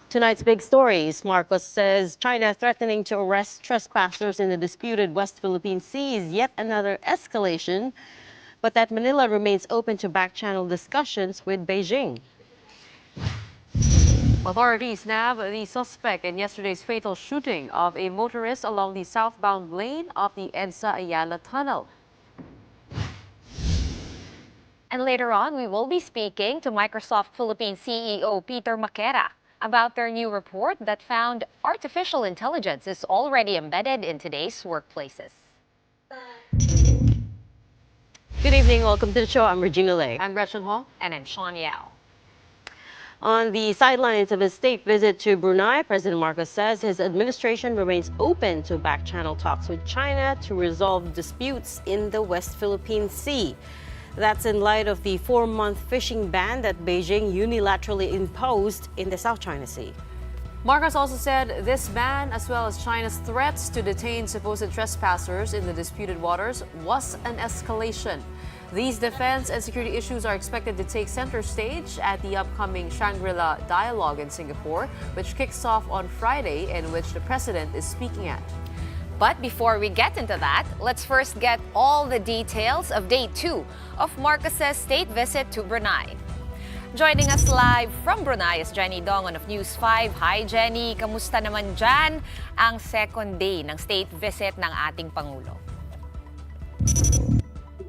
Tonight's big stories. Marcos says China threatening to arrest trespassers in the disputed West Philippine Sea is yet another escalation, but that Manila remains open to back-channel discussions with Beijing. Authorities nab the suspect in yesterday's fatal shooting of a motorist along the southbound lane of the EDSA Ayala Tunnel. And later on, we will be speaking to Microsoft Philippine CEO Peter Maquera about their new report that found artificial intelligence is already embedded in today's workplaces. Good evening, welcome to the show. I'm Regina. I'm Gretchen. And I'm Shawn. On the sidelines of his state visit to Brunei, President Marcos says his administration remains open to back-channel talks with China to resolve disputes in the West Philippine Sea. That's in light of the 4-month fishing ban that Beijing unilaterally imposed in the South China Sea. Marcos also said this ban, as well as China's threats to detain supposed trespassers in the disputed waters, was an escalation. These defense and security issues are expected to take center stage at the upcoming Shangri-La dialogue in Singapore, which kicks off on Friday and which the president is speaking at. But before we get into that, let's first get all the details of day 2 of Marcos's state visit to Brunei. Joining us live from Brunei is Jenny Dongon of News 5. Hi Jenny, kamusta naman dyan ang second day ng state visit ng ating Pangulo?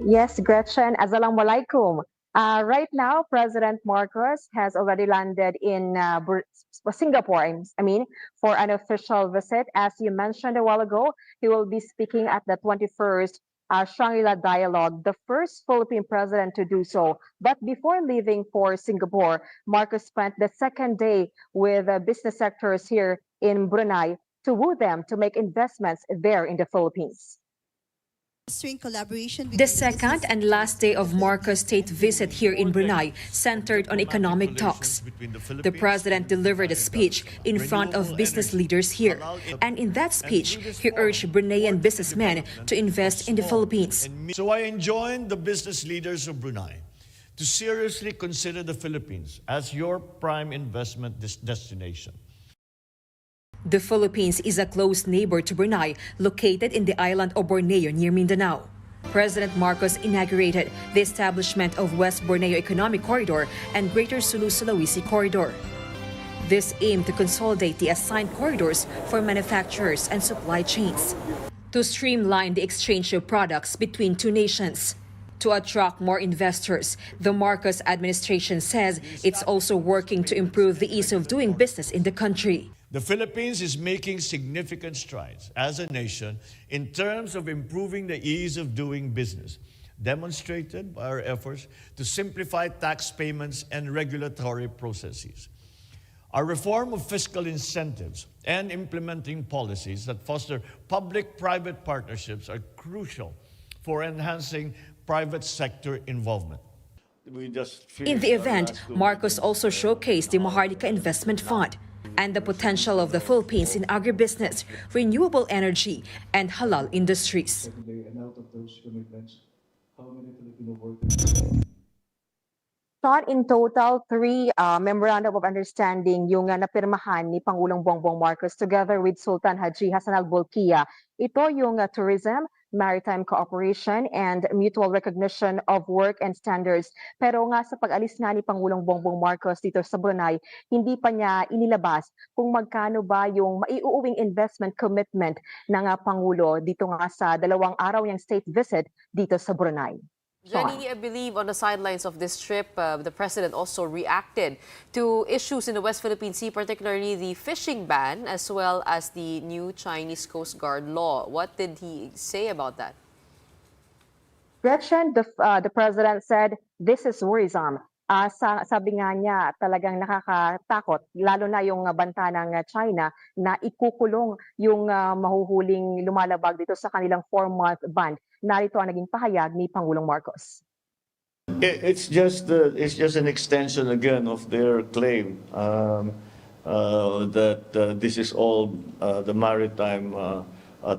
Yes, Gretchen, Assalamualaikum. Right now, President Marcos has already landed in Singapore, for an official visit. As you mentioned a while ago, he will be speaking at the 21st Shangri-La dialogue, the first Philippine president to do so. But before leaving for Singapore, Marcos spent the second day with business sectors here in Brunei to woo them to make investments there in the Philippines. The second and last day of Marcos' state visit here in Brunei centered on economic talks. The president delivered a speech in front of business leaders here. And in that speech, he urged Bruneian businessmen to invest in the Philippines. So I enjoin the business leaders of Brunei to seriously consider the Philippines as your prime investment destination. The Philippines is a close neighbor to Brunei, located in the island of Borneo near Mindanao. President Marcos inaugurated the establishment of West Borneo Economic Corridor and Greater Sulu-Sulawesi Corridor. This aimed to consolidate the assigned corridors for manufacturers and supply chains, to streamline the exchange of products between two nations. To attract more investors, the Marcos administration says it's also working to improve the ease of doing business in the country. The Philippines is making significant strides as a nation in terms of improving the ease of doing business, demonstrated by our efforts to simplify tax payments and regulatory processes. Our reform of fiscal incentives and implementing policies that foster public-private partnerships are crucial for enhancing private sector involvement. In the event, Marcos also showcased the Maharlika Investment Fund and the potential of the Philippines in agribusiness, renewable energy, and halal industries. Shawn, in total, 3 memorandum of understanding yung napirmahan ni Pangulong Bongbong Marcos together with Sultan Haji Hassan al-Bolkiah. Ito yung tourism, maritime cooperation, and mutual recognition of work and standards. Pero nga sa pag-alis nga ni Pangulong Bongbong Marcos dito sa Brunei, hindi pa niya inilabas kung magkano ba yung maiuuwing investment commitment ng Pangulo dito nga sa 2 araw niyang state visit dito sa Brunei. Jenny, I believe on the sidelines of this trip, the president also reacted to issues in the West Philippine Sea, particularly the fishing ban, as well as the new Chinese Coast Guard law. What did he say about that? Gretchen, the president said, this is worrisome. Sabi nga niya, talagang nakakatakot, lalo na yung banta ng China na ikukulong yung mahuhuling lumalabag dito sa kanilang 4-month ban. Narito ang naging pahayag ni Pangulong Marcos. It's just an extension again of their claim that this is all the maritime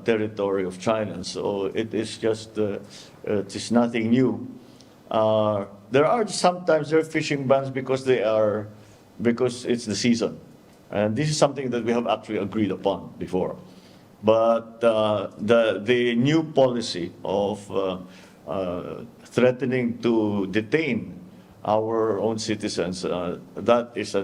territory of China. So it is just it is nothing new. There are sometimes fishing bans because it's the season, and this is something that we have actually agreed upon before. But the new policy of threatening to detain our own citizens, that is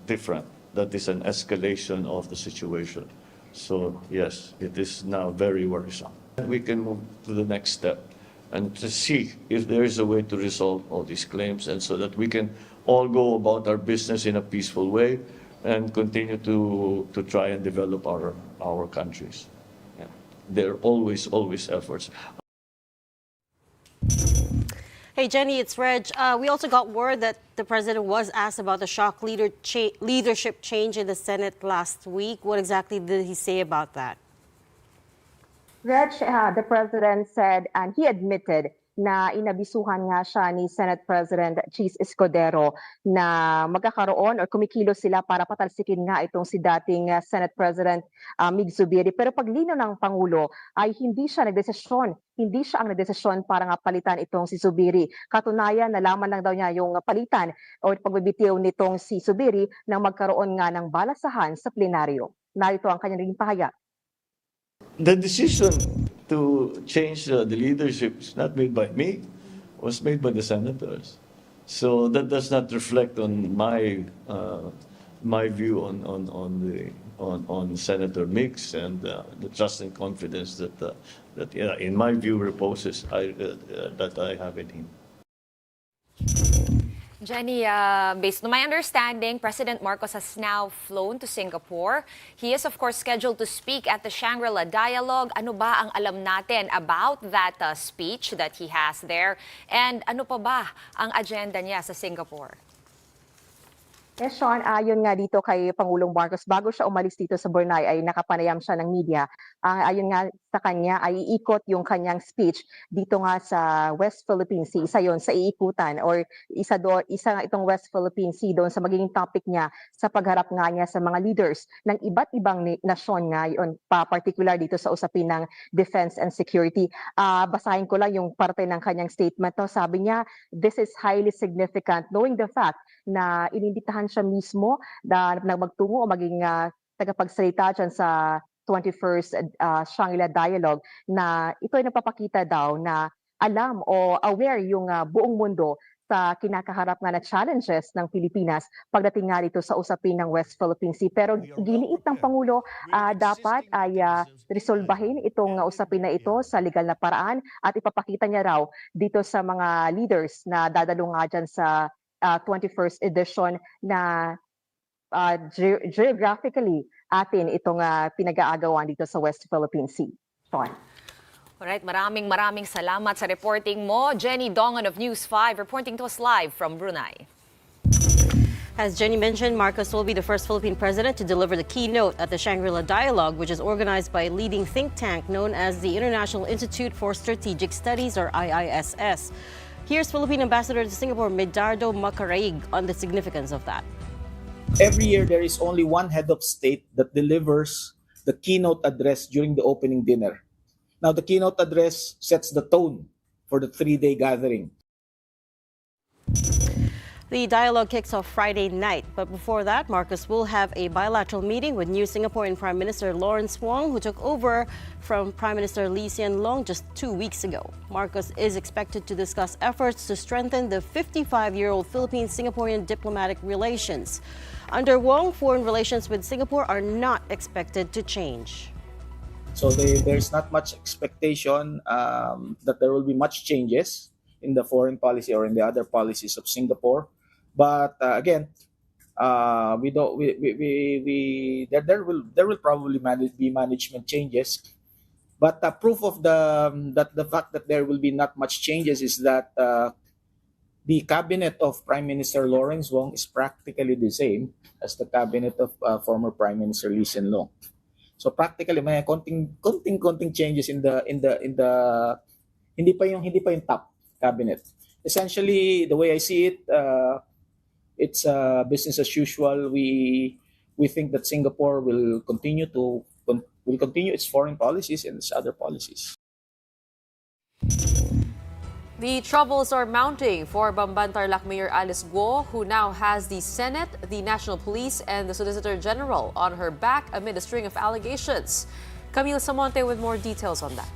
different. That is an escalation of the situation. So yes, it is now very worrisome. We can move to the next step and to see if there is a way to resolve all these claims, and so that we can all go about our business in a peaceful way and continue to try and develop our countries. Yeah. There are always efforts. Hey, Jenny, it's Reg. We also got word that the president was asked about the shock leadership change in the Senate last week. What exactly did he say about that? Reg, the president said, and he admitted na inabisuhan nga siya ni Senate President Cheese Escudero na magkakaroon or kumikilos sila para patalsikin nga itong si dating Senate President Mig Zubiri. Pero paglino ng Pangulo ay hindi siya nagdesisyon. Hindi siya ang nagdesisyon para nga palitan itong si Zubiri. Katunayan, nalaman lang daw niya yung palitan o pagbibitiw nitong si Zubiri nang magkaroon nga ng balasahan sa plenaryo. Narito ang kanyang naging pahayag. The decision to change the leadership is not made by me, was made by the senators. So that does not reflect on my view on Senator Mix and the trust and confidence that in my view reposes that I have in him. Jenny, based on my understanding, President Marcos has now flown to Singapore. He is, of course, scheduled to speak at the Shangri-La Dialogue. Ano ba ang alam natin about that speech that he has there? And ano pa ba ang agenda niya sa Singapore? Yes, Shawn, ayon nga dito kay Pangulong Marcos, bago siya umalis dito sa Brunei ay nakapanayam siya ng media. Ayon nga sa kanya ay iikot yung kanyang speech dito nga sa West Philippine Sea. Isa yon sa iikutan or isa nga itong West Philippine Sea doon sa magiging topic niya sa pagharap nga niya sa mga leaders ng iba't ibang nasyon nga yon, particular dito sa usapin ng defense and security. Basahin ko lang yung parte ng kanyang statement. No? Sabi niya, this is highly significant knowing the fact na inimbitahan siya mismo na magtungo o maging tagapagsalita dyan sa 21st Shangri-La Dialogue na ito ay nagpapakita daw na alam o aware yung buong mundo sa kinakaharap nga na challenges ng Pilipinas pagdating nga dito sa usapin ng West Philippine Sea. Pero giniit ng Pangulo dapat ay resolbahin itong usapin na ito sa legal na paraan at ipapakita niya raw dito sa mga leaders na dadalo nga dyan sa 21st edition na geographically atin itong pinag-aagawan dito sa West Philippine Sea. Shawn. Alright, maraming salamat sa reporting mo. Jenny Dongan of News 5 reporting to us live from Brunei. As Jenny mentioned, Marcos will be the first Philippine president to deliver the keynote at the Shangri-La Dialogue, which is organized by a leading think tank known as the International Institute for Strategic Studies, or IISS. Here's Philippine Ambassador to Singapore, Medardo Macaraig, on the significance of that. Every year, there is only one head of state that delivers the keynote address during the opening dinner. Now, the keynote address sets the tone for the three-day gathering. The dialogue kicks off Friday night, but before that, Marcos will have a bilateral meeting with new Singaporean Prime Minister Lawrence Wong, who took over from Prime Minister Lee Hsien Loong just 2 weeks ago. Marcos is expected to discuss efforts to strengthen the 55-year-old Philippine-Singaporean diplomatic relations. Under Wong, foreign relations with Singapore are not expected to change. So there's not much expectation that there will be much changes in the foreign policy or in the other policies of Singapore. But again, we don't we there will probably be management changes. But proof of the fact that there will be not much changes is that the cabinet of Prime Minister Lawrence Wong is practically the same as the cabinet of former Prime Minister Lee Hsien Loong. So practically may konting changes in the hindi pa yung top cabinet. Essentially, the way I see it, it's business as usual. We think that Singapore will continue its foreign policies and its other policies. The troubles are mounting for Bamban-Tarlac Mayor Alice Guo, who now has the Senate, the National Police, and the Solicitor General on her back amid a string of allegations. Camille Samonte with more details on that.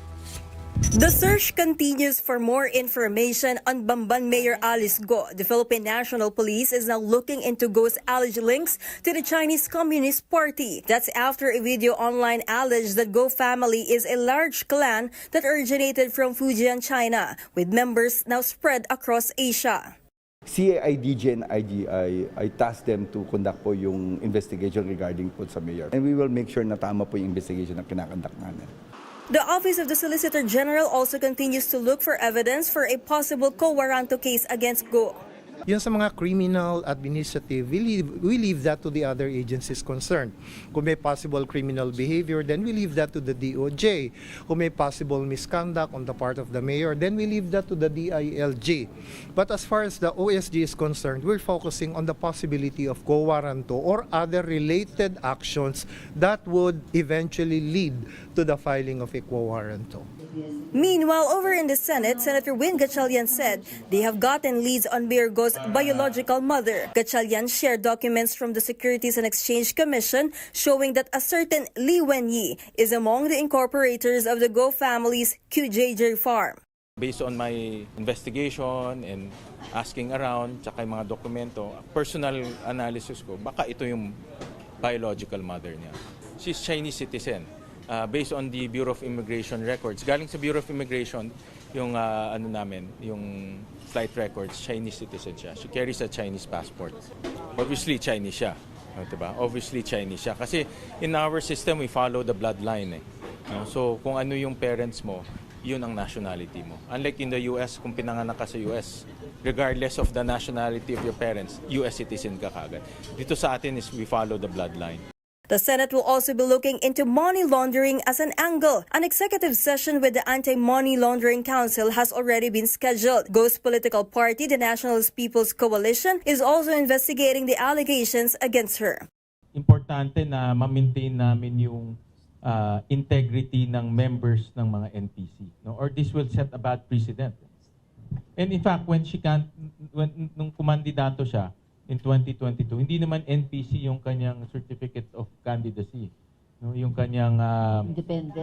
The search continues for more information on Bamban Mayor Alice Guo. The Philippine National Police is now looking into Guo's alleged links to the Chinese Communist Party. That's after a video online alleged that Guo family is a large clan that originated from Fujian, China, with members now spread across Asia. CAIDG and IGI, I tasked them to conduct po yung investigation regarding po sa mayor. And we will make sure na tama po yung investigation na kinakonduct namin. The Office of the Solicitor General also continues to look for evidence for a possible co-warranto case against Guo. Yung sa mga criminal, administrative, we leave that to the other agencies concerned. Kung may possible criminal behavior, then we leave that to the DOJ. Kung may possible misconduct on the part of the mayor, then we leave that to the DILG. But as far as the OSG is concerned, we're focusing on the possibility of co-warranto or other related actions that would eventually lead to the filing of a co-warranto. Meanwhile, over in the Senate, Senator Win Gatchalian said they have gotten leads on Mayor Guo's biological mother. Gatchalian shared documents from the Securities and Exchange Commission showing that a certain Li Wenyi is among the incorporators of the Guo family's QJJ farm. Based on my investigation and asking around, tsaka yung mga dokumento, personal analysis ko, baka ito yung biological mother niya. She's Chinese citizen. Based on the Bureau of Immigration records. Galing sa Bureau of Immigration, yung yung flight records, Chinese citizen siya. She carries a Chinese passport. Obviously, Chinese siya. Diba? Obviously, Chinese siya. Kasi in our system, we follow the bloodline. So, kung ano yung parents mo, yun ang nationality mo. Unlike in the US, kung pinanganak ka sa US, regardless of the nationality of your parents, US citizen ka kagad. Dito sa atin is we follow the bloodline. The Senate will also be looking into money laundering as an angle. An executive session with the Anti-Money Laundering Council has already been scheduled. Guo's political party, the Nationalist People's Coalition, is also investigating the allegations against her. Importante na ma-maintain namin yung integrity ng members ng mga NPC, no? Or this will set a bad precedent. And in fact, nung kumandidato siya, in 2022, hindi naman NPC yung kanyang certificate of candidacy. No, yung kanyang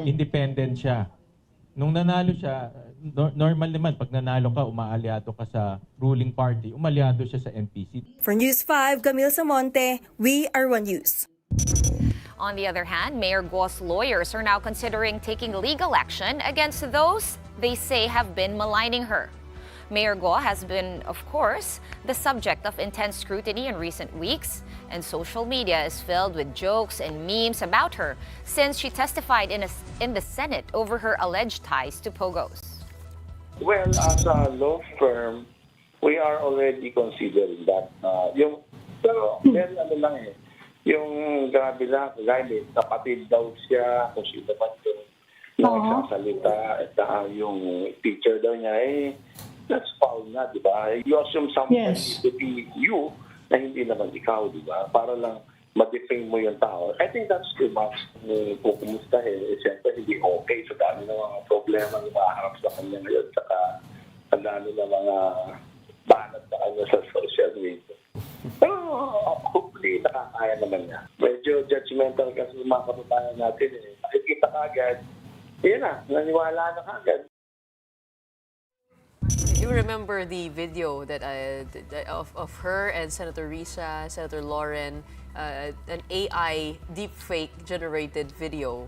independent siya. Nung nanalo siya, normal naman pag nanalo ka, umaalyado ka sa ruling party, umalyado siya sa NPC. For News 5, Camille Samonte, We Are One News. On the other hand, Mayor Guo's lawyers are now considering taking legal action against those they say have been maligning her. Mayor Guo has been, of course, the subject of intense scrutiny in recent weeks, and social media is filled with jokes and memes about her since she testified in the Senate over her alleged ties to Pogos. Well, as a law firm, we are already considering that. Pero very lang yung grabe lang, gaya kapatid daw siya, kung sino ba yung nagsasalita, at yung teacher daw niya, that's foul na, di ba? You assume somebody to be you na hindi naman ikaw, di ba? Para lang ma-defame mo yung tao. I think that's too much. Kung kumustahin, siyempre hindi okay. So dami ng mga problema na maharap sa kanya ngayon. Saka ang dami ng mga banat sa kanya sa social media. Pero hopefully nakakaya naman niya. Medyo judgmental kasi mga kapatayan natin. Nakikita ka agad. Yun na, naniwala na kagad. You remember the video that of her and Senator Risa, Senator Lauren, an AI deepfake generated video.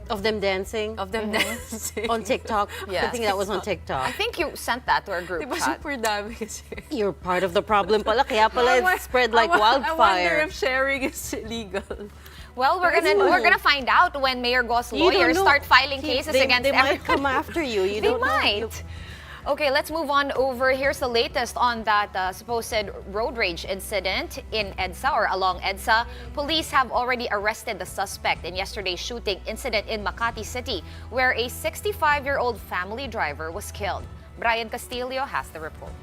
Of them dancing of them dancing. on TikTok. Yeah. I think that was on TikTok. I think you sent that to our group Diba chat. super dami kasi. You're part of the problem pala, kaya pala it spread like I wonder wildfire. if sharing is illegal. Well, we're gonna find out when Mayor Guo's You don't lawyers know. start filing cases against they might everyone. come after you. You They don't know. might. Okay, let's move on over. Here's the latest on that supposed road rage incident in EDSA or along EDSA. Police have already arrested the suspect in yesterday's shooting incident in Makati City, where a 65-year-old family driver was killed. Brian Castillo has the report.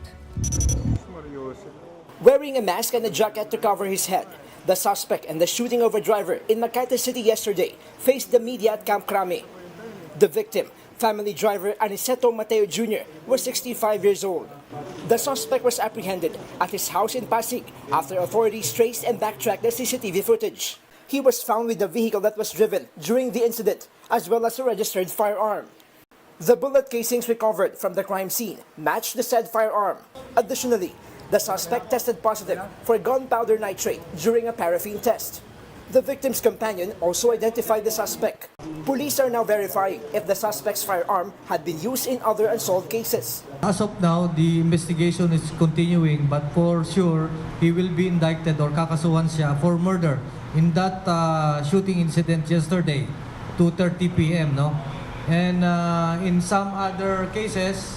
Wearing a mask and a jacket to cover his head, the suspect and the shooting of a driver in Makati City yesterday faced the media at Camp Crame. The victim, family driver Aniceto Mateo Jr., was 65 years old. The suspect was apprehended at his house in Pasig after authorities traced and backtracked the CCTV footage. He was found with the vehicle that was driven during the incident, as well as a registered firearm. The bullet casings recovered from the crime scene matched the said firearm. Additionally, the suspect tested positive for gunpowder nitrate during a paraffin test. The victim's companion also identified the suspect. Police are now verifying if the suspect's firearm had been used in other unsolved cases. As of now, the investigation is continuing, but for sure, he will be indicted or kakasuhan siya for murder in that shooting incident yesterday, 2:30 p.m. No? And in some other cases,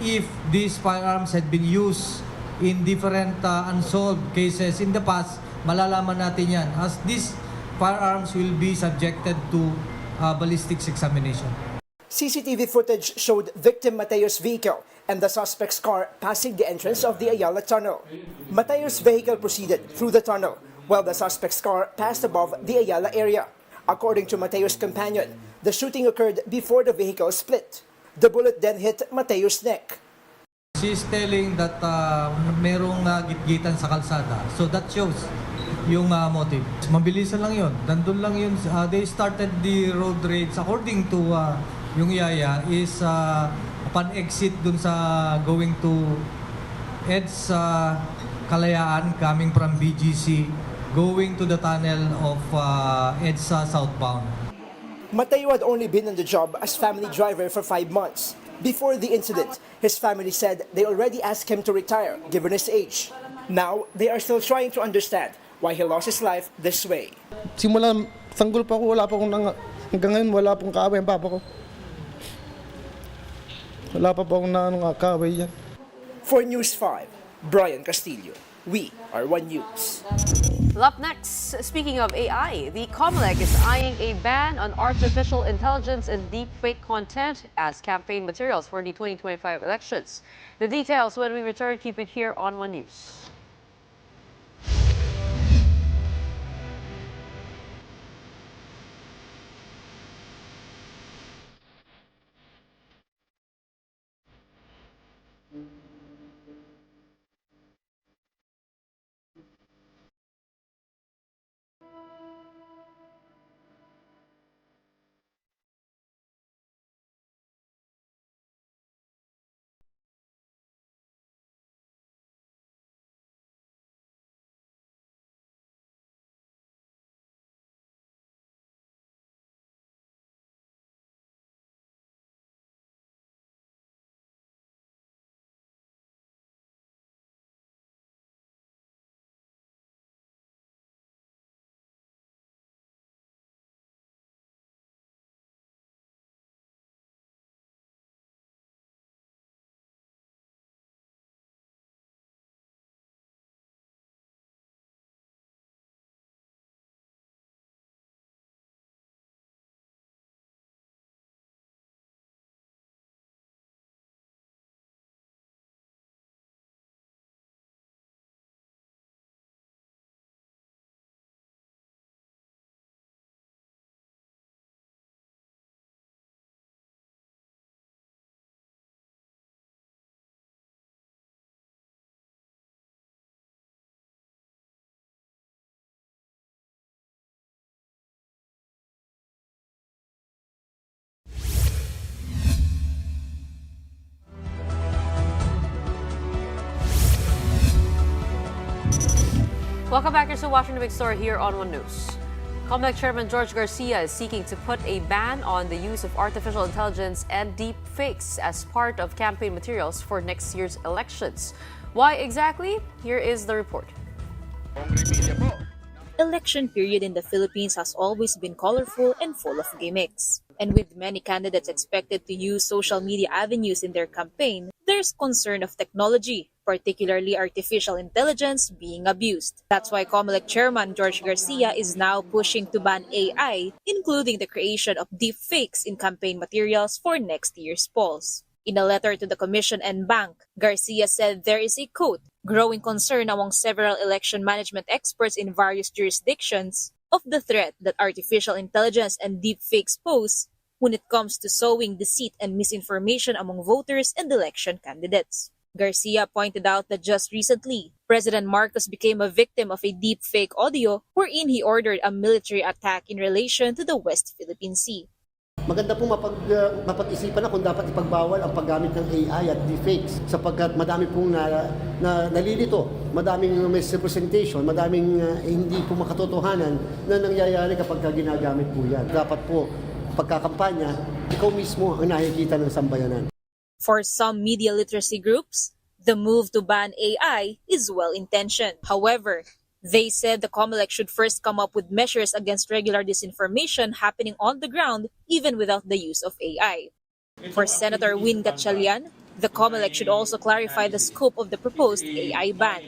if these firearms had been used in different unsolved cases in the past, malalaman natin yan as these firearms will be subjected to ballistics examination. CCTV footage showed victim Mateo's vehicle and the suspect's car passing the entrance of the Ayala Tunnel. Mateo's vehicle proceeded through the tunnel, while the suspect's car passed above the Ayala area. According to Mateo's companion, the shooting occurred before the vehicle split. The bullet then hit Mateo's neck. She's telling that merong gitgitan sa kalsada. So that shows yung motive. Mabilisan lang yun. Nandun lang yun. They started the road rage according to yung yaya is upon exit dun sa going to EDSA Kalayaan coming from BGC going to the tunnel of EDSA southbound. Mateo had only been on the job as family driver for 5 months. Before the incident, his family said they already asked him to retire given his age. Now, they are still trying to understand why he lost his life this way. Simula sanggol pa ako, wala pa akong hanggang ngayon wala pong kaaway ang papa ko. Wala pa akong kaaway yan. For News 5, Brian Castillo. We are One News. Up next, speaking of AI, the COMELEC is eyeing a ban on artificial intelligence and deepfake content as campaign materials for the 2025 elections. The details when we return. Keep it here on One News. Welcome back. You're still watching the big story here on One News. COMELEC Chairman George Garcia is seeking to put a ban on the use of artificial intelligence and deep fakes as part of campaign materials for next year's elections. Why exactly? Here is the report. Election period in the Philippines has always been colorful and full of gimmicks. And with many candidates expected to use social media avenues in their campaign, there's concern of technology, particularly artificial intelligence, being abused. That's why COMELEC Chairman George Garcia is now pushing to ban AI, including the creation of deep fakes in campaign materials for next year's polls. In a letter to the Commission and Bank, Garcia said there is a quote, growing concern among several election management experts in various jurisdictions of the threat that artificial intelligence and deepfakes pose when it comes to sowing deceit and misinformation among voters and election candidates. Garcia pointed out that just recently, President Marcos became a victim of a deepfake audio wherein he ordered a military attack in relation to the West Philippine Sea. Maganda po mapag-isipan na kung dapat ipagbawal ang paggamit ng AI at deepfakes sapagkat madami pong nalilito, madaming misrepresentation, madaming hindi po makatotohanan na nangyayari kapag ginagamit po yan. Dapat po pagkakampanya, ikaw mismo ang nakikita ng sambayanan. For some media literacy groups, the move to ban AI is well-intentioned. However, they said the COMELEC should first come up with measures against regular disinformation happening on the ground, even without the use of AI. For Senator Win Gatchalian, the COMELEC should also clarify the scope of the proposed AI ban.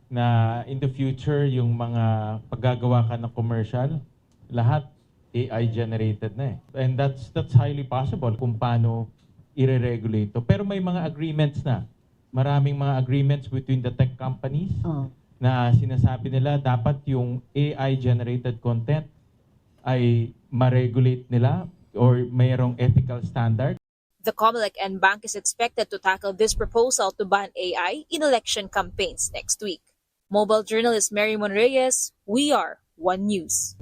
Na in the future, yung mga paggagawa ka ng commercial, lahat AI generated na eh. And that's highly possible kung paano i-regulate to. Pero may mga agreements na. Maraming mga agreements between the tech companies. Na sinasabi nila dapat yung AI-generated content ay ma-regulate nila or mayroong ethical standard. The COMELEC and Bank is expected to tackle this proposal to ban AI in election campaigns next week. Mobile journalist Mary Reyes, we are One News.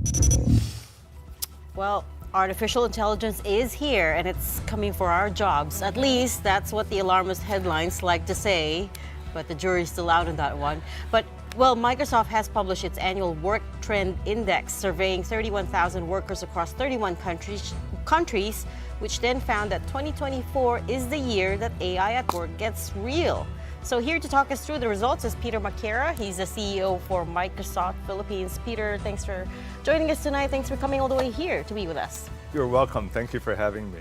Well, artificial intelligence is here and it's coming for our jobs. At least that's what the alarmist headlines like to say. But the jury's still out on that one. But, well, Microsoft has published its annual Work Trend Index, surveying 31,000 workers across 31 countries, which then found that 2024 is the year that AI at work gets real. So here to talk us through the results is Peter Maquera. He's the CEO for Microsoft Philippines. Peter, thanks for joining us tonight. Thanks for coming all the way here to be with us. You're welcome. Thank you for having me.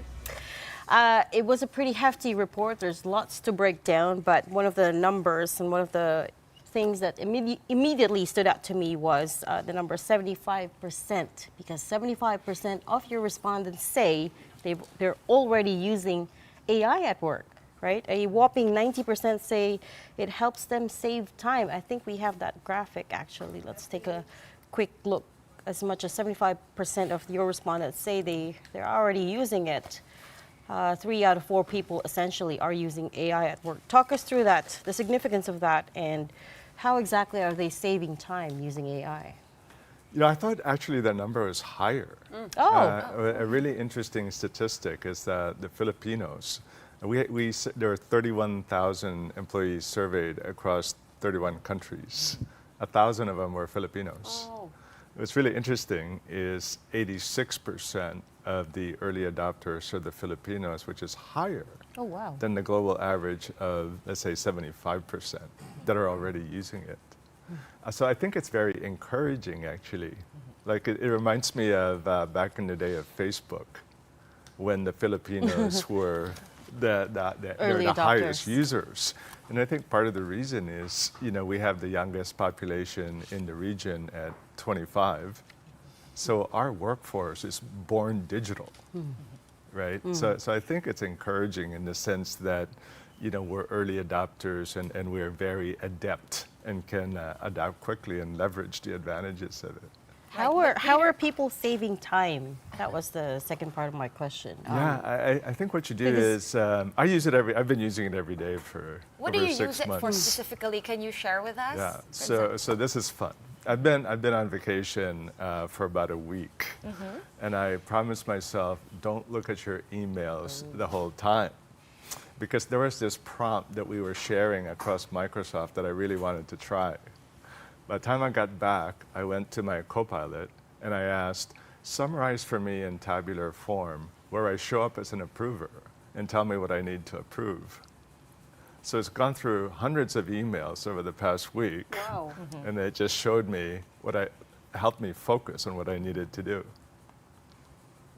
It was a pretty hefty report. There's lots to break down, but one of the numbers and one of the things that immediately stood out to me was the number 75%, because 75% of your respondents say they're already using AI at work, right? A whopping 90% say it helps them save time. I think we have that graphic, actually. Let's take a quick look. As much as 75% of your respondents say they're already using it. 3 out of 4 people essentially are using AI at work. Talk us through that, the significance of that, and how exactly are they saving time using AI? You know, I thought actually the number is higher. A really interesting statistic is that the Filipinos, there are 31,000 employees surveyed across 31 countries. 1,000 of them were Filipinos. What's really interesting is 86% of the early adopters are the Filipinos, which is higher than the global average of, let's say, 75% that are already using it. So I think it's very encouraging, actually. Like it reminds me of back in the day of Facebook, when the Filipinos were the highest users. And I think part of the reason is, you know, we have the youngest population in the region at 25. So our workforce is born digital, right? So I think it's encouraging in the sense that, you know, we're early adopters and we're very adept and can adapt quickly and leverage the advantages of it. How are people saving time? That was the second part of my question. I think what you do is, I use it I've been using it every day for What over do you 6 use it months. for specifically? Can you share with us? Yeah, so this is fun. I've been on vacation for about a week, and I promised myself, don't look at your emails the whole time. Because there was this prompt that we were sharing across Microsoft that I really wanted to try. By the time I got back, I went to my Copilot and I asked, summarize for me in tabular form where I show up as an approver and tell me what I need to approve. So it's gone through hundreds of emails over the past week, Wow. and it just showed me helped me focus on what I needed to do.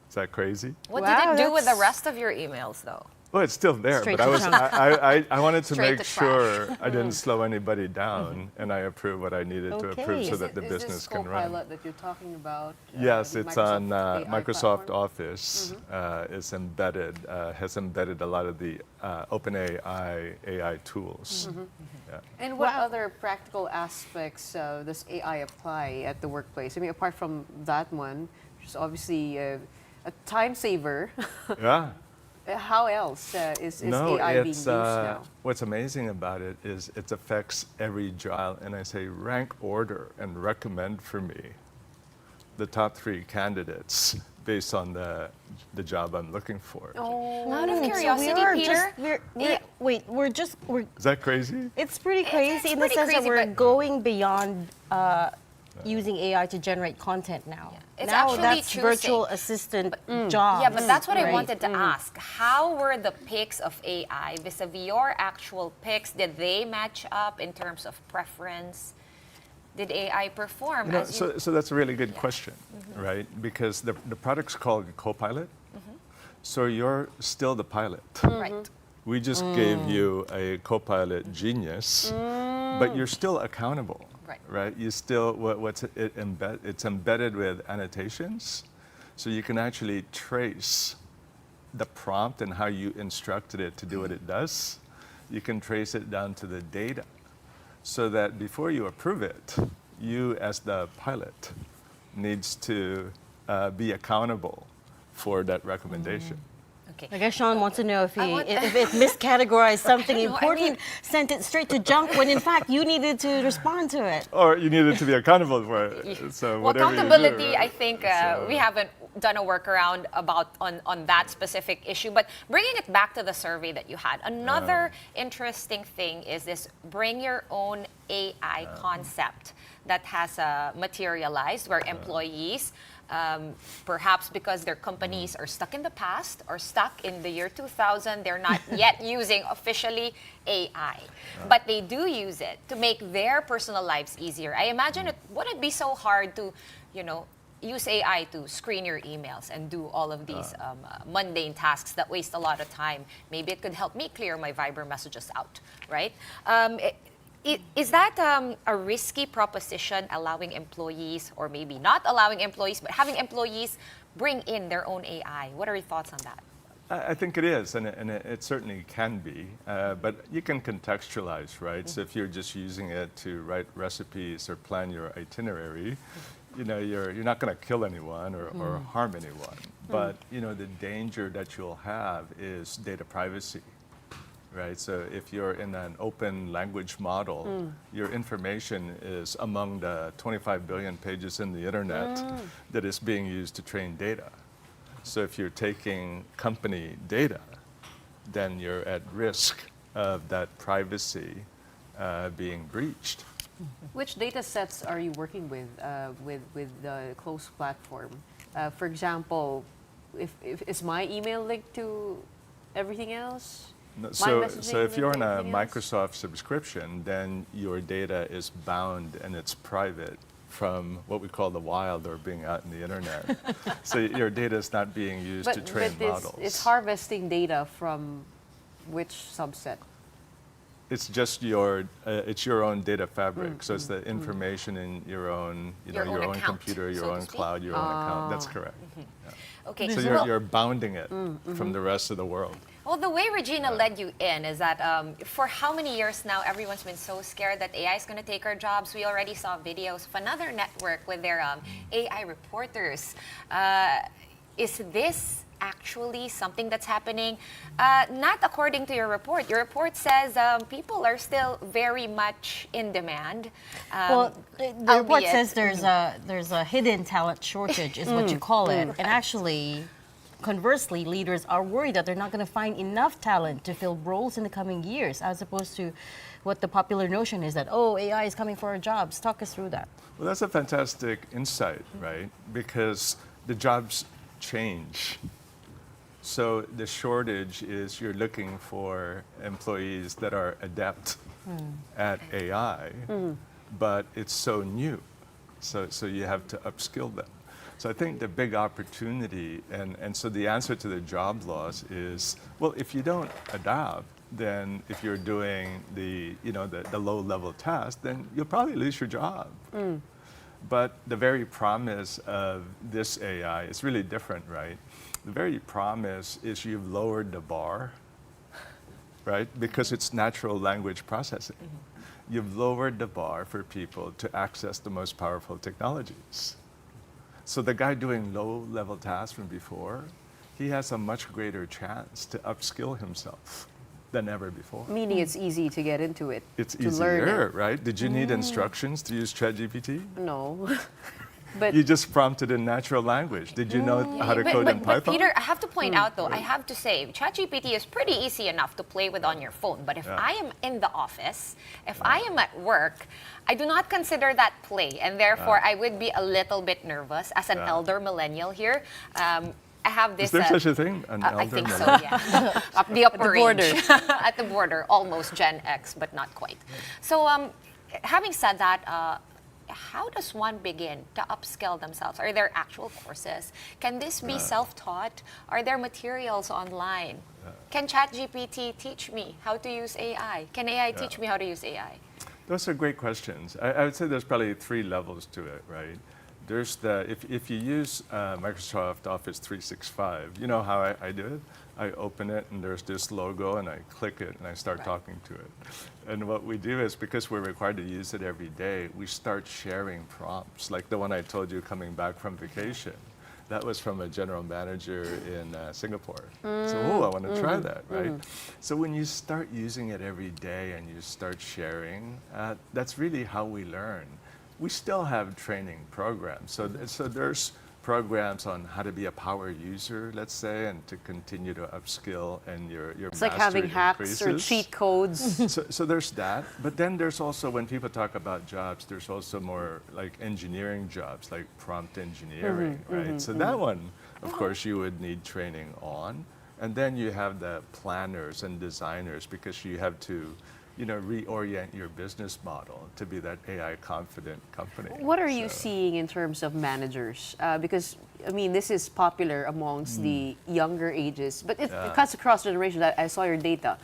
Is that crazy? What Wow, did it do with the that's- rest of your emails, though? Well, it's still there, Straight but to junk. I wanted to Straight make to sure trash. I didn't slow anybody down, and I approved what I needed to Okay. approve so Is that the Is business this can run. Copilot that you're talking about? Yes, the it's on AI Microsoft platform? Office. It's embedded, has embedded a lot of the OpenAI AI tools. Yeah. And what other practical aspects does AI apply at the workplace? I mean, apart from that one, which is obviously a time saver, Yeah. how else is No, AI being it's used now? what's amazing about it is it affects every job, and I say rank order and recommend for me the top 3 candidates based on the job I'm looking for. Out of So curiosity, we are Peter, we're Is that crazy? it's pretty crazy in the pretty sense that crazy, we're but- going beyond using AI to generate content now. It's now actually that's choosing. virtual assistant jobs. Yeah, but that's what I right? wanted to ask. How were the picks of AI vis-a-vis your actual picks? Did they match up in terms of preference? Did AI perform? You know, as you... so that's a really good question, right? Because the product's called Copilot, so you're still the pilot. Right. We just gave you a Copilot genius, but you're still accountable, right? You still it's embedded with annotations, so you can actually trace the prompt and how you instructed it to do what it does. You can trace it down to the data, so that before you approve it, you as the pilot needs to be accountable for that recommendation. I guess Shawn wants to know if if it miscategorized something important, sent it straight to junk when in fact you needed to respond to it. Or you needed to be accountable for it. So Well, whatever accountability, you do, right? I think we haven't done a workaround on that specific issue. But bringing it back to the survey that you had, another interesting thing is this bring your own AI concept that has materialized where employees, perhaps because their companies are stuck in the past or stuck in the year 2000, they're not yet using officially AI, but they do use it to make their personal lives easier. I imagine it wouldn't be so hard to, use AI to screen your emails and do all of these mundane tasks that waste a lot of time. Maybe it could help me clear my Viber messages out, right? Is that a risky proposition, allowing employees, or maybe not allowing employees, but having employees bring in their own AI? What are your thoughts on that? I think it is, and it certainly can be, but you can contextualize, right? So if you're just using it to write recipes or plan your itinerary, you're not going to kill anyone or harm anyone. But the danger that you'll have is data privacy. Right, so if you're in an open language model, your information is among the 25 billion pages in the internet that is being used to train data. So if you're taking company data, then you're at risk of that privacy being breached. Which data sets are you working with the closed platform? For example, is my email linked to everything else? No, so if you're on a Microsoft subscription, then your data is bound and it's private from what we call the wild, or being out in the internet. So your data is not being used to train models. It's harvesting data from which subset? It's just your own data fabric. So it's the information in your own, your own account, computer, your own cloud, your own account. That's correct. Yeah. Okay. So you're bounding it from the rest of the world. Well, the way Regina led you in is that for how many years now, everyone's been so scared that AI is going to take our jobs. We already saw videos of another network with their AI reporters. Is this actually something that's happening? Not according to your report. Your report says people are still very much in demand. Well, the report says there's a hidden talent shortage, is what you call it. And actually, conversely, leaders are worried that they're not going to find enough talent to fill roles in the coming years, as opposed to what the popular notion is that, oh, AI is coming for our jobs. Talk us through that. Well, that's a fantastic insight, right? Because the jobs change. So the shortage is you're looking for employees that are adept at AI, but it's so new. So you have to upskill them. So I think the big opportunity, and so the answer to the job loss is, well, if you don't adapt, then if you're doing the low-level task, then you'll probably lose your job. But the very promise of this AI is really different, right? The very promise is you've lowered the bar, right? Because it's natural language processing. You've lowered the bar for people to access the most powerful technologies. So the guy doing low-level tasks from before, he has a much greater chance to upskill himself than ever before. Meaning it's easy to get into it. It's to learn easier, it. right? Did you need instructions to use ChatGPT? No. But You just prompted in natural language. Did you know how to code in But Python? Peter, I have to point out though, I have to say, ChatGPT is pretty easy enough to play with on your phone. But if I am in the office, if I am at work, I do not consider that play. And therefore, I would be a little bit nervous as an elder millennial here. I have this. Is there such a thing? An I elder think so, millennial? yeah. Up the upper border. range. At the border, almost Gen X, but not quite. So, having said that, how does one begin to upskill themselves? Are there actual courses? Can this be self-taught? Are there materials online? Can ChatGPT teach me how to use AI? Can AI teach me how to use AI? Those are great questions. I would say there's probably 3 levels to it, right? There's if you use Microsoft Office 365, you know how I do it? I open it and there's this logo and I click it and I start talking to it. And what we do is, because we're required to use it every day, we start sharing prompts, like the one I told you coming back from vacation. That was from a general manager in Singapore. So, I want to try that, right? So when you start using it every day and you start sharing, that's really how we learn. We still have training programs. So there's programs on how to be a power user, let's say, and to continue to upskill and your it's like having hacks or cheat codes. So there's that. But then there's also, when people talk about jobs, there's also more like engineering jobs, like prompt engineering, right? So that one, of course, you would need training on. And then you have the planners and designers, because you have to reorient your business model to be that AI confident company. What are you seeing in terms of managers? Because, I mean, this is popular amongst the younger ages, but it cuts across generations. I saw your data.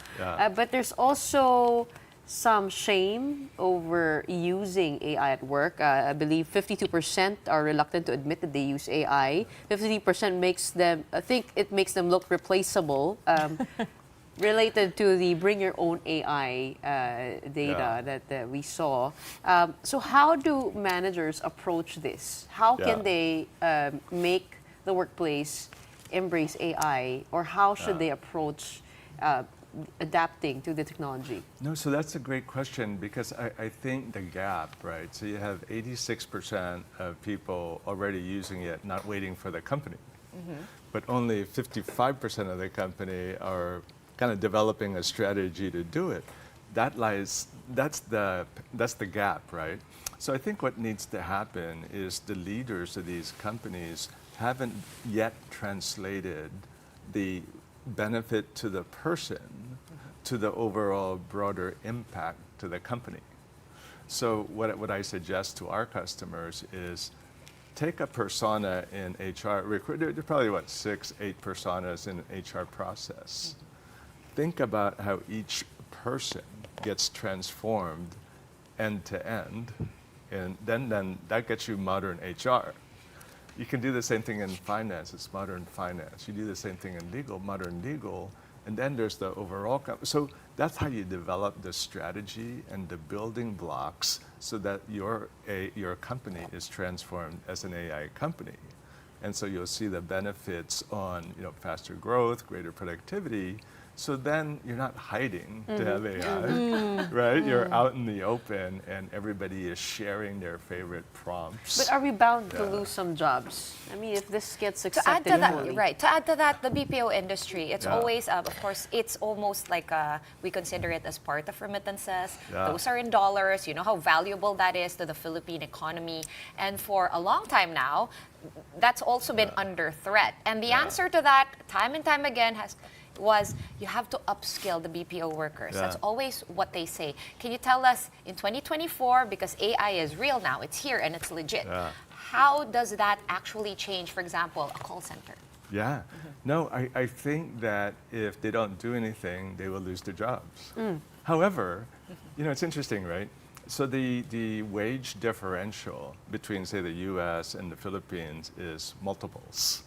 But there's also some shame over using AI at work. I believe 52% are reluctant to admit that they use AI. 50% makes them, I think it makes them look replaceable. Related to the bring your own AI data that we saw. So how do managers approach this? How can they make the workplace embrace AI, or how should they approach adapting to the technology? No, so that's a great question, because I think the gap, right? So you have 86% of people already using it, not waiting for the company. But only 55% of the company are kind of developing a strategy to do it. That's the gap, right? So I think what needs to happen is the leaders of these companies haven't yet translated the benefit to the person to the overall broader impact to the company. So what I suggest to our customers is, take a persona in HR. There are probably 6, 8 personas in an HR process. Think about how each person gets transformed end to end, and then that gets you modern HR. You can do the same thing in finance, it's modern finance. You do the same thing in legal, modern legal, and then there's the overall. So that's how you develop the strategy and the building blocks so that your company is transformed as an AI company. And so you'll see the benefits on faster growth, greater productivity, So then you're not hiding to have AI, right? You're out in the open and everybody is sharing their favorite prompts. But are we bound to lose some jobs? I mean, if this gets To accepted add to that, fully. right? To add to that, the BPO industry, it's Yeah. always, of course, it's almost like we consider it as part of remittances. Yeah. Those are in dollars. You know how valuable that is to the Philippine economy, and for a long time now, that's also been under threat. And the answer to that, time and time again, was you have to upskill the BPO workers. Yeah. That's always what they say. Can you tell us in 2024, because AI is real now, it's here and it's legit. Yeah. How does that actually change, for example, a call center? Yeah. No, I think that if they don't do anything, they will lose their jobs. However, you know, it's interesting, right? So the wage differential between, say, the US and the Philippines is multiples.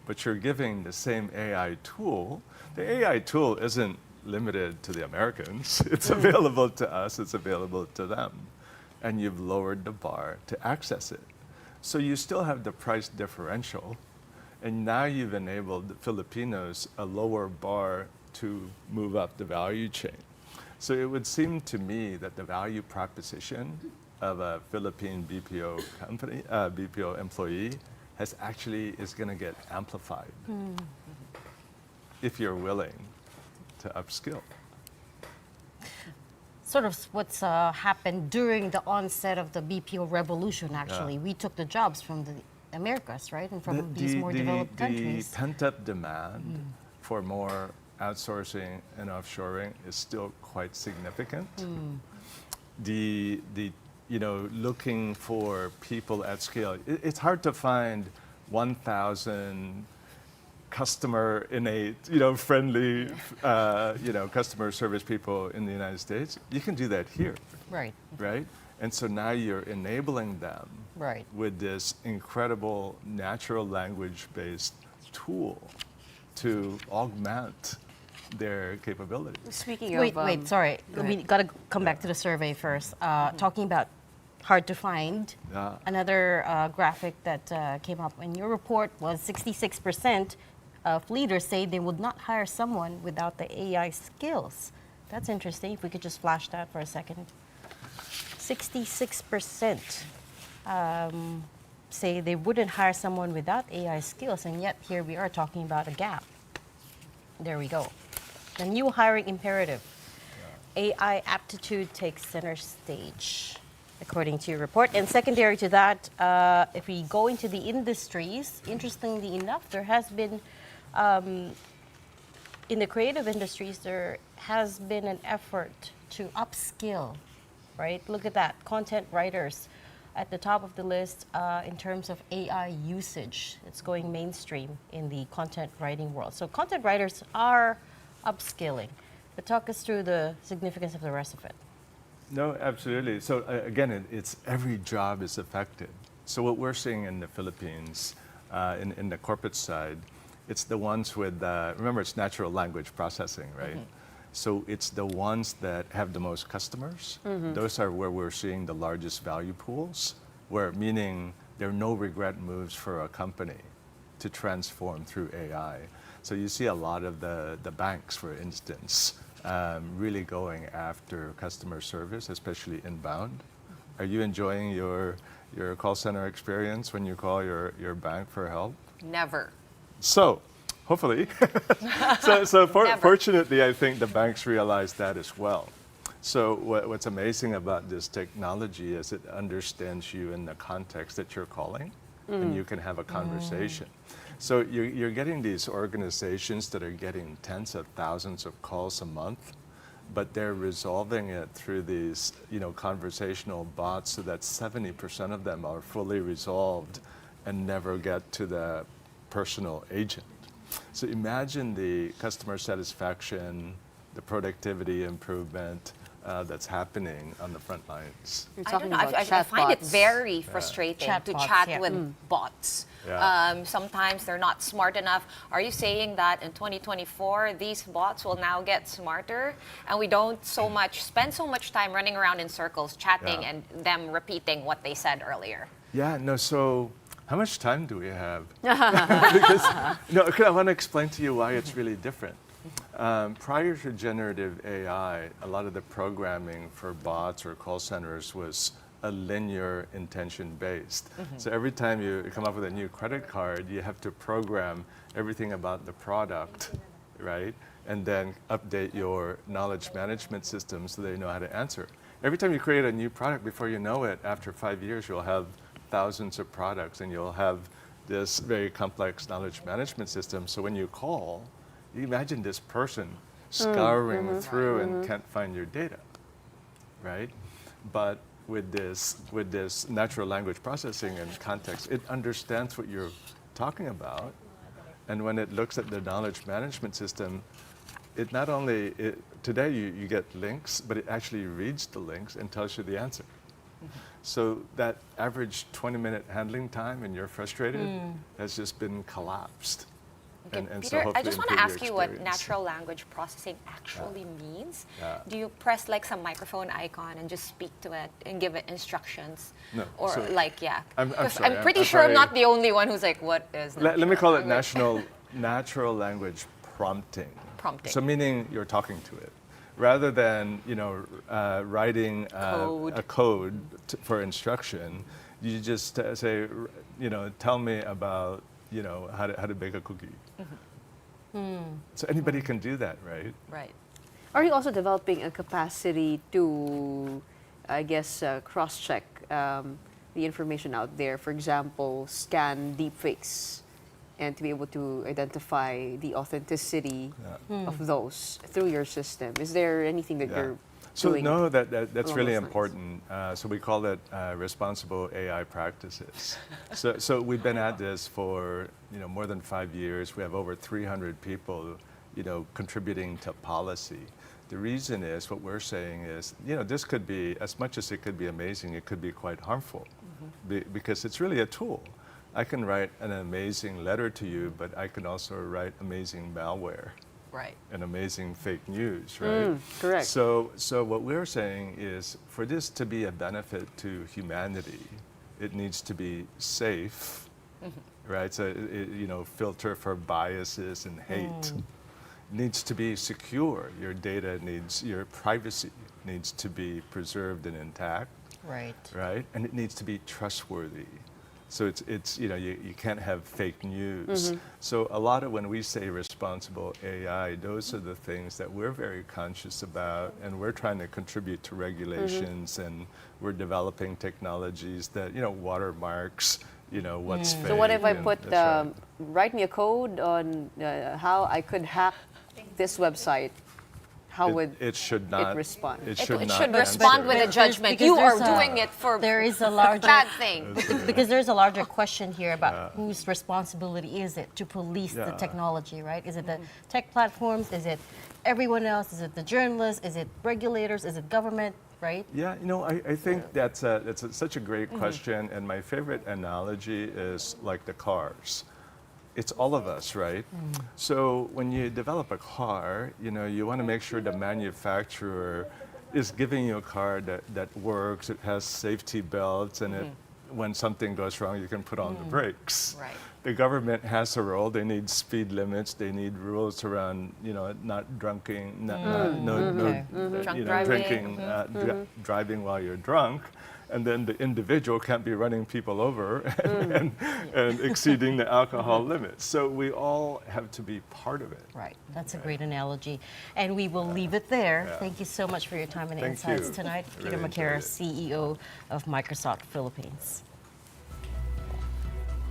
But you're giving the same AI tool. The AI tool isn't limited to the Americans. It's available to us, it's available to them. And you've lowered the bar to access it. So you still have the price differential, and now you've enabled the Filipinos a lower bar to move up the value chain. So it would seem to me that the value proposition of a Philippine BPO company, BPO employee, is going to get amplified if you're willing to upskill. Sort of what's happened during the onset of the BPO revolution, actually. We took the jobs from the Americas, right? And from these more developed countries. The pent-up demand for more outsourcing and offshoring is still quite significant. You know, looking for people at scale. It's hard to find 1,000 customer innate, friendly, customer service people in the United States. You can do that here. Right. Right? And so now you're enabling them Right. with this incredible natural language-based tool to augment their capabilities. Speaking Wait, of... sorry. go We ahead. got to come back to the survey first. Talking about hard to find, Yeah. another graphic that came up in your report was 66% of leaders say they would not hire someone without the AI skills. That's interesting. If we could just flash that for a second. 66% say they wouldn't hire someone without AI skills, and yet here we are talking about a gap. There we go. The new hiring imperative. AI aptitude takes center stage, according to your report. And secondary to that, if we go into the industries, interestingly enough, there has been, in the creative industries, there has been an effort to upskill, right? Look at that, content writers at the top of the list in terms of AI usage. It's going mainstream in the content writing world. So content writers are upskilling. But talk us through the significance of the rest of it. No, absolutely. So again, it's every job is affected. So what we're seeing in the Philippines, in the corporate side, it's the ones with, remember it's natural language processing, right? So it's the ones that have the most customers. Those are where we're seeing the largest value pools, meaning there are no regret moves for a company to transform through AI. So you see a lot of the banks, for instance, really going after customer service, especially inbound. Are you enjoying your call center experience when you call your bank for help? Never. So, hopefully. Fortunately, I think the banks realize that as well. So what's amazing about this technology is it understands you in the context that you're calling, and you can have a conversation. So you're getting these organizations that are getting tens of thousands of calls a month, but they're resolving it through these, conversational bots, so that 70% of them are fully resolved and never get to the personal agent. So imagine the customer satisfaction, the productivity improvement that's happening on the front lines. You're I talking don't know. about I find it chatbots. very frustrating to chat with bots. Yeah. Sometimes they're not smart enough. Are you saying that in 2024, these bots will now get smarter and we don't spend so much time running around in circles chatting and them repeating what they said earlier? Yeah, no, so how much time do we have? Because I want to explain to you why it's really different. Prior to generative AI, a lot of the programming for bots or call centers was a linear intention based. So every time you come up with a new credit card, you have to program everything about the product, right? And then update your knowledge management system so they know how to answer. Every time you create a new product, before you know it, after 5 years, you'll have thousands of products and you'll have this very complex knowledge management system. So when you call, you imagine this person scouring through and can't find your data, right? But with this natural language processing and context, it understands what you're talking about. And when it looks at the knowledge management system, it not only, today you get links, but it actually reads the links and tells you the answer. So that average 20-minute handling time and you're frustrated has just been collapsed. Okay, And Peter, I just want to ask you what experience. natural language processing actually means. Yeah. Do you press like some microphone icon and just speak to it and give it instructions? No. Or So like, yeah. I'm 'Cause sorry, I'm pretty I'm sure I'm probably- not the only one who's like, what is Let me natural call it language? natural language prompting. Prompting. So meaning you're talking to it, rather than writing Code. a code for instruction. You just say, tell me about how to bake a cookie. So anybody can do that, right? Right. Are you also developing a capacity to, I guess, cross-check the information out there? For example, scan deepfakes and to be able to identify the authenticity of those through your system. Is there anything that you're So doing? no, that's along really those lines? important. So we call it responsible AI practices. So we've been at this for more than 5 years. We have over 300 people contributing to policy. The reason is what we're saying is this could be, as much as it could be amazing, it could be quite harmful because it's really a tool. I can write an amazing letter to you, but I can also write amazing malware. Right. And amazing fake news, right? Correct. So what we're saying is, for this to be a benefit to humanity, it needs to be safe, right? So filter for biases and hate. It needs to be secure. Your data your privacy needs to be preserved and intact, Right. right? And it needs to be trustworthy. So it's you can't have fake news. So a lot of when we say responsible AI, those are the things that we're very conscious about, and we're trying to contribute to regulations, and we're developing technologies that watermarks, what's fake. So what if I and put, that's right. write me a code on how I could hack this website? How would it should not respond? It It should not should respond with a Because- judgment. because You are there's a- doing it for there is a larger bad thing. because there's a larger question here about whose responsibility is it to police the Yeah. technology, right? Is it the tech platforms? Is it everyone else? Is it the journalists? Is it regulators? Is it government? Right? Yeah, I think that's such a great question, and my favorite analogy is like the cars. It's all of us, right? So when you develop a car, you want to make sure the manufacturer is giving you a car that works, it has safety belts, and when something goes wrong, you can put on the brakes. Right. The government has a role. They need speed limits. They need rules around, not drinking, Drunk driving. drinking, driving while you're drunk. And then the individual can't be running people over and exceeding the alcohol limits. So we all have to be part of it. Right. That's a great analogy. And we will leave it there. Yeah. Thank you so much for your time and Thank insights you. tonight. I Peter really Maquera, enjoyed CEO of Microsoft Philippines.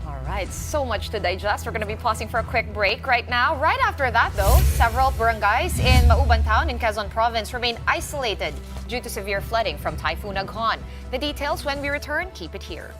All right, so much to digest. We're going to be pausing for a quick break right now. Right after that, though, several barangays in Mauban Town in Quezon Province remain isolated due to severe flooding from Typhoon Agon. The details when we return. Keep it here.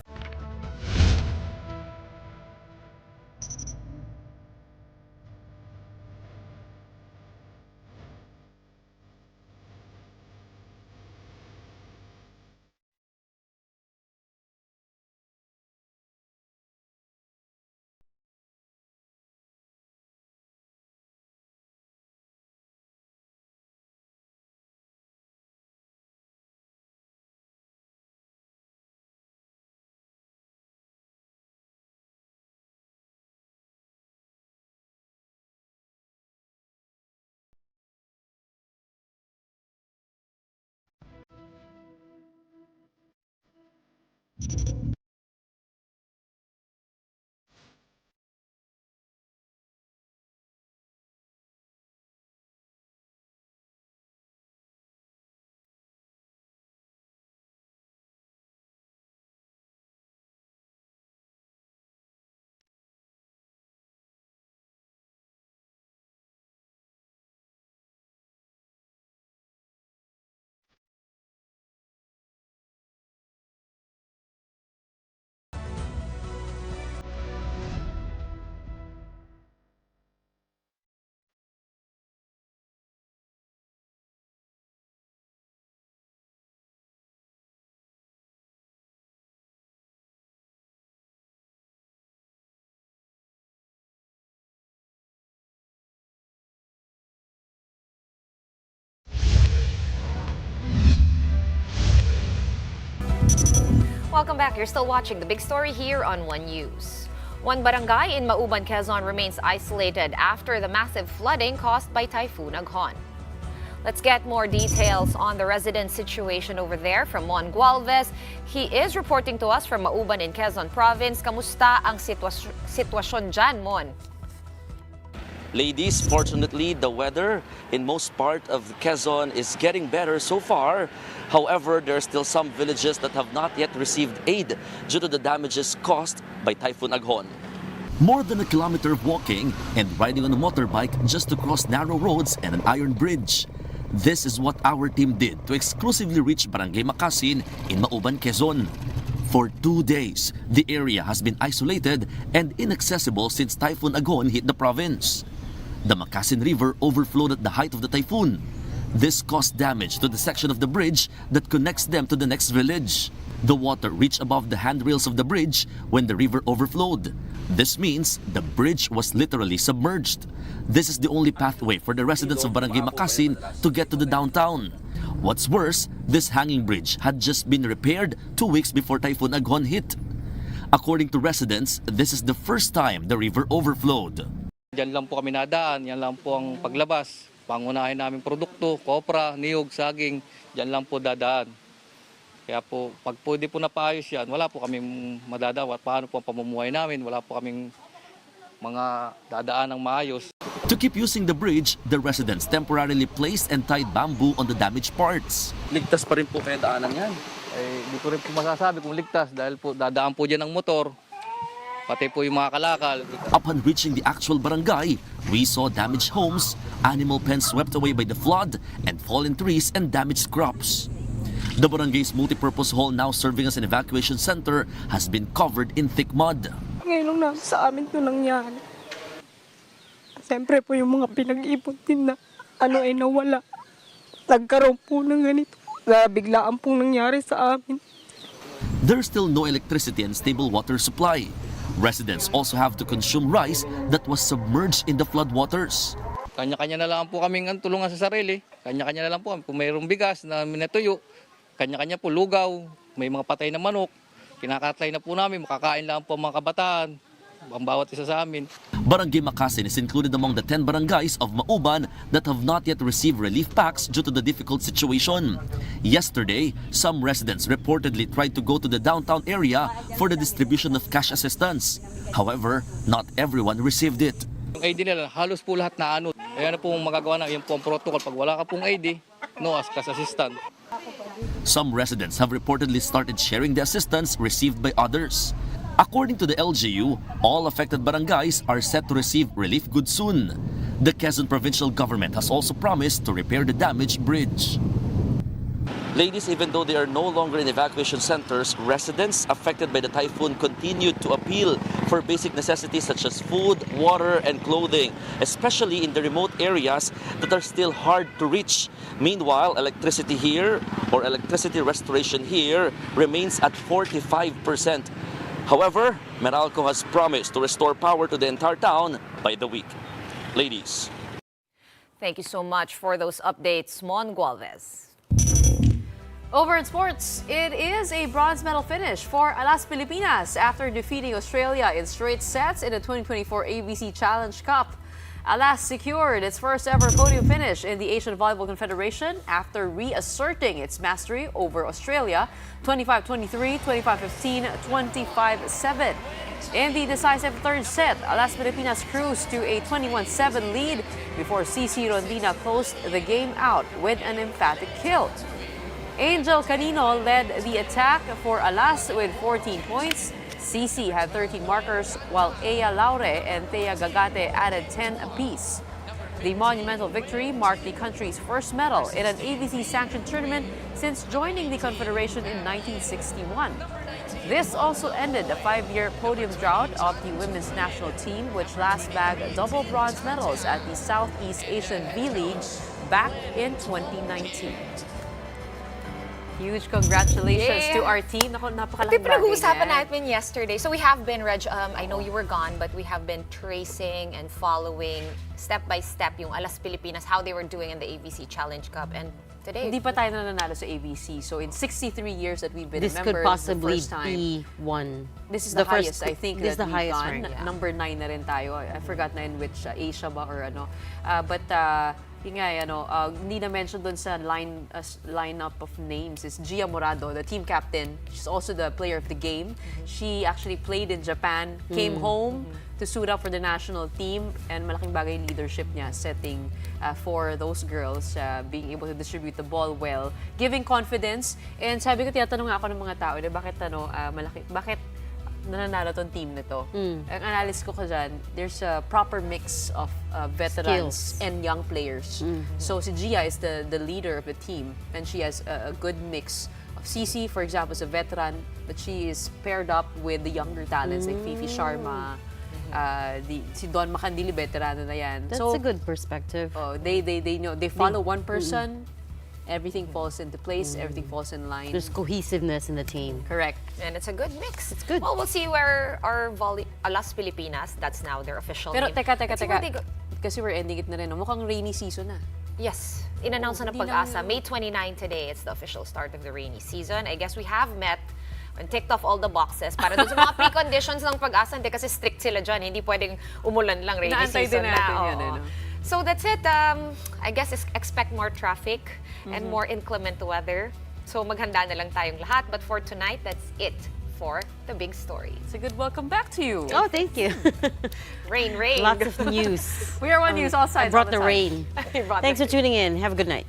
Welcome back. You're still watching The Big Story here on One News. One barangay in Mauban, Quezon remains isolated after the massive flooding caused by Typhoon Agon. Let's get more details on the resident situation over there from Mon Gualvez. He is reporting to us from Mauban in Quezon Province. Kamusta ang sitwasyon dyan, Mon? Ladies, fortunately, the weather in most part of Quezon is getting better so far. However, there are still some villages that have not yet received aid due to the damages caused by Typhoon Agon. More than a kilometer of walking and riding on a motorbike just to cross narrow roads and an iron bridge. This is what our team did to exclusively reach Barangay Makasin in Mauban, Quezon. For 2 days, the area has been isolated and inaccessible since Typhoon Agon hit the province. The Makasin River overflowed at the height of the typhoon. This caused damage to the section of the bridge that connects them to the next village. The water reached above the handrails of the bridge when the river overflowed. This means the bridge was literally submerged. This is the only pathway for the residents of Barangay Makasin to get to the downtown. What's worse, this hanging bridge had just been repaired 2 weeks before Typhoon Agon hit. According to residents, this is the first time the river overflowed. Diyan lang po kami nadaan, yan lang po ang paglabas. Pangunahin namin produkto, kopra, niyog, saging, diyan lang po dadaan. Kaya po, pag pwede po napaayos yan, wala po kaming madadawat. Paano po ang pamumuhay namin? Wala po kaming mga dadaan ng maayos. To keep using the bridge, the residents temporarily placed and tied bamboo on the damaged parts. Ligtas pa rin po kaya daanan yan? Hindi ko rin po masasabi kung ligtas dahil po dadaan po dyan ng motor. Pati po yung mga kalakal. Upon reaching the actual barangay, we saw damaged homes, animal pens swept away by the flood, and fallen trees and damaged crops. The barangay's multipurpose hall, now serving as an evacuation center, has been covered in thick mud. Ngayon lang sa amin ito nangyari. Siyempre po yung mga pinag-ipon din na ay nawala. Nagkaroon po ng ganito. Biglaan pong nangyari sa amin. There's still no electricity and stable water supply. Residents also have to consume rice that was submerged in the floodwaters. Kanya-kanya na lang po kaming tulungan sa sarili. Kanya-kanya na lang po. Kung mayroong bigas na minatuyo, kanya-kanya po lugaw, may mga patay na manok. Kinakatlay na po namin, makakain lang po ang mga kabataan. Ang bawat isa sa amin. Barangay Makasin is included among the 10 barangays of Mauban that have not yet received relief packs due to the difficult situation. Yesterday, some residents reportedly tried to go to the downtown area for the distribution of cash assistance. However, not everyone received it. Yung ID nila, halos po lahat na Ayan na po magagawa na, yung po ang protocol. Pag wala ka pong ID, no as cash assistant. Some residents have reportedly started sharing the assistance received by others. According to the LGU, all affected barangays are set to receive relief goods soon. The Quezon provincial government has also promised to repair the damaged bridge. Ladies, even though they are no longer in evacuation centers, residents affected by the typhoon continued to appeal for basic necessities such as food, water, and clothing, especially in the remote areas that are still hard to reach. Meanwhile, electricity here, or electricity restoration here, remains at 45%. However, Meralco has promised to restore power to the entire town by the week. Ladies. Thank you so much for those updates, Mon Gualvez. Over in sports, it is a bronze medal finish for Alas Pilipinas after defeating Australia in straight sets in the 2024 ABC Challenge Cup. Alas secured its first ever podium finish in the Asian Volleyball Confederation after reasserting its mastery over Australia 25-23, 25-15, 25-7. In the decisive third set, Alas Pilipinas cruised to a 21-7 lead before CC Rondina closed the game out with an emphatic kill. Angel Canino led the attack for Alas with 14 points. CC had 13 markers, while Ea Laure and Thea Gagate added 10 apiece. The monumental victory marked the country's first medal in an ABC-sanctioned tournament since joining the Confederation in 1961. This also ended the 5-year podium drought of the women's national team, which last bagged double bronze medals at the Southeast Asian V-League back in 2019. Huge congratulations to our team. Naku, napakalaking bagay Pinag-uusapan niya. natin yesterday. So we have been, Reg, I know you were gone, but we have been tracing and following step by step yung Alas Pilipinas, how they were doing in the ABC Challenge Cup. And today. Hindi pa tayo nananalo sa ABC. So in 63 years that we've been This a could member, possibly this is the first time. be one. This is the the highest, first, I think, this is that the we've highest gone. rank, yeah. Number 9 na rin tayo. I forgot na in which Asia ba or ano. But yun nga, hindi na mention dun sa lineup of names is Gia Morado, the team captain. She's also the player of the game. She actually played in Japan, came home to suit up for the national team, and malaking bagay yung leadership niya, setting for those girls, being able to distribute the ball well, giving confidence. And sabi ko, tinatanong ako ng mga tao, bakit nananalo tong team nito. Ang analysis ko dyan, there's a proper mix of veterans and young players. So si Gia is the leader of the team, and she has a good mix of Cici, for example, is a veteran, but she is paired up with the younger talents like Fifi Sharma, si Don Macandili, veterano na yan. That's a good perspective. They know, they follow one person, everything falls into place, everything falls in line. There's cohesiveness in the team. Correct. And it's a good mix. It's good. Well, we'll see where our Las Pilipinas, that's now their official Pero name. teka. Let's see where they go. Kasi we're ending it na rin. Mukhang rainy season na. Yes. In-announce na ng Pag-asa. May 29 today, it's the official start of the rainy season. I guess we have met and ticked off all the boxes para dun sa mga preconditions ng Pag-asa. Hindi kasi strict sila dyan. Hindi pwedeng umulan lang rainy Naantay season din na. natin yun, So that's it. I guess expect more traffic and more inclement weather. So maghanda na lang tayong lahat. But for tonight, that's it for the big story. It's a good welcome back to you. Oh, thank you. Rain. Lots of news. We are one news all sides. I brought all the rain. time. Thanks for tuning in. Have a good night.